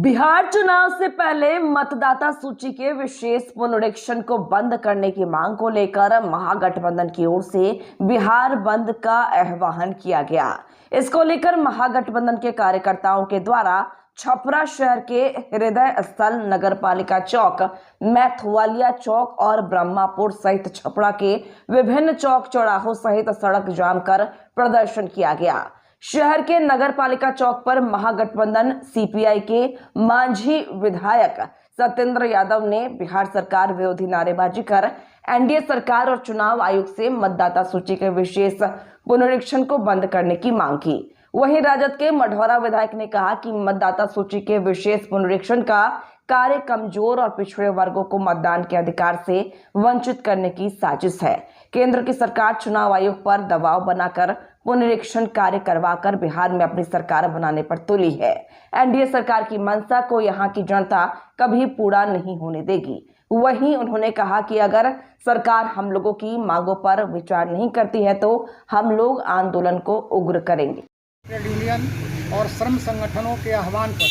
बिहार चुनाव से पहले मतदाता सूची के विशेष पुनरीक्षण को बंद करने की मांग को लेकर महागठबंधन की ओर से बिहार बंद का आह्वान किया गया। इसको लेकर महागठबंधन के कार्यकर्ताओं के द्वारा छपरा शहर के हृदय स्थल नगरपालिका चौक, मैथवालिया चौक और ब्रह्मापुर सहित छपरा के विभिन्न चौक चौराहों सहित सड़क जाम कर प्रदर्शन किया गया। शहर के नगर पालिका चौक पर महागठबंधन सीपीआई के मांझी विधायक सत्येंद्र यादव ने बिहार सरकार विरोधी नारेबाजी कर एनडीए सरकार और चुनाव आयोग से मतदाता सूची के विशेष पुनरीक्षण को बंद करने की मांग की। वहीं राजद के मढ़ौरा विधायक ने कहा कि मतदाता सूची के विशेष पुनरीक्षण का कार्य कमजोर और पिछड़े वर्गों को मतदान के अधिकार से वंचित करने की साजिश है। केंद्र की सरकार चुनाव आयोग पर दबाव बनाकर पुनरीक्षण कार्य करवाकर बिहार में अपनी सरकार बनाने पर तुली है। एनडीए सरकार की मंशा को यहां की जनता कभी पूरा नहीं होने देगी। वहीं उन्होंने कहा कि अगर सरकार हम लोगों की मांगों पर विचार नहीं करती है तो हम लोग आंदोलन को उग्र करेंगे। ट्रेड यूनियन और श्रम संगठनों के आह्वान पर,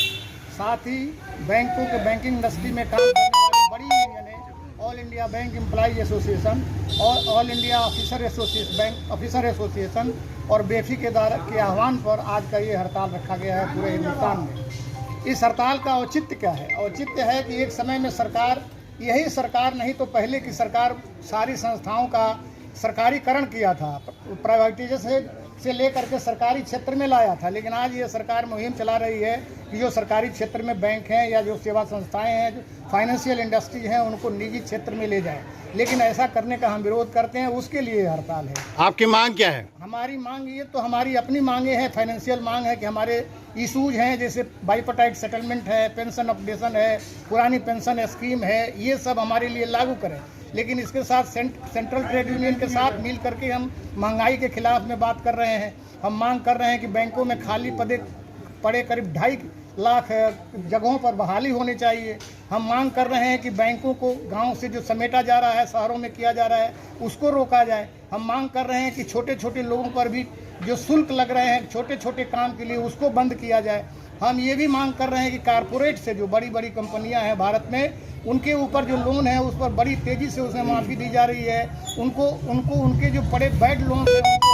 साथ ही बैंकों के बैंकिंग इंडस्ट्री में काम करने वाली बड़ी यूनियनें All India Bank Employees Association और ऑल इंडिया ऑफिसर एसोसिएशन और बेफी के आह्वान पर आज का ये हड़ताल रखा गया है पूरे हिंदुस्तान में। इस हड़ताल का औचित्य क्या है? औचित्य है कि एक समय में सरकार, यही सरकार नहीं तो पहले की सरकार, सारी संस्थाओं का सरकारीकरण किया था, प्राइवेटाइजेशन से लेकर के सरकारी क्षेत्र में लाया था। लेकिन आज ये सरकार मुहिम चला रही है कि जो सरकारी क्षेत्र में बैंक हैं या जो सेवा संस्थाएं हैं, जो फाइनेंशियल इंडस्ट्री हैं, उनको निजी क्षेत्र में ले जाएं। लेकिन ऐसा करने का हम विरोध करते हैं, उसके लिए हड़ताल है। आपकी मांग क्या है? हमारी मांग ये तो हमारी अपनी मांगे हैं, फाइनेंशियल मांग है कि हमारे इशूज हैं, जैसे बाइपार्टाइट सेटलमेंट है, पेंशन अपडेशन है, पुरानी पेंशन स्कीम है, ये सब हमारे लिए लागू करें। लेकिन इसके साथ सेंट्रल ट्रेड यूनियन के साथ मिल करके हम महंगाई के खिलाफ में बात कर रहे हैं। हम मांग कर रहे हैं कि बैंकों में खाली पड़े करीब 2.5 लाख जगहों पर बहाली होनी चाहिए। हम मांग कर रहे हैं कि बैंकों को गांव से जो समेटा जा रहा है, शहरों में किया जा रहा है, उसको रोका जाए। हम मांग कर रहे हैं कि छोटे छोटे लोगों पर भी जो शुल्क लग रहे हैं छोटे छोटे काम के लिए, उसको बंद किया जाए। हम ये भी मांग कर रहे हैं कि कारपोरेट से जो बड़ी बड़ी कंपनियां हैं भारत में, उनके ऊपर जो लोन है उस पर बड़ी तेज़ी से उसे माफ़ी दी जा रही है। उनको उनके जो बड़े बैड लोन हैं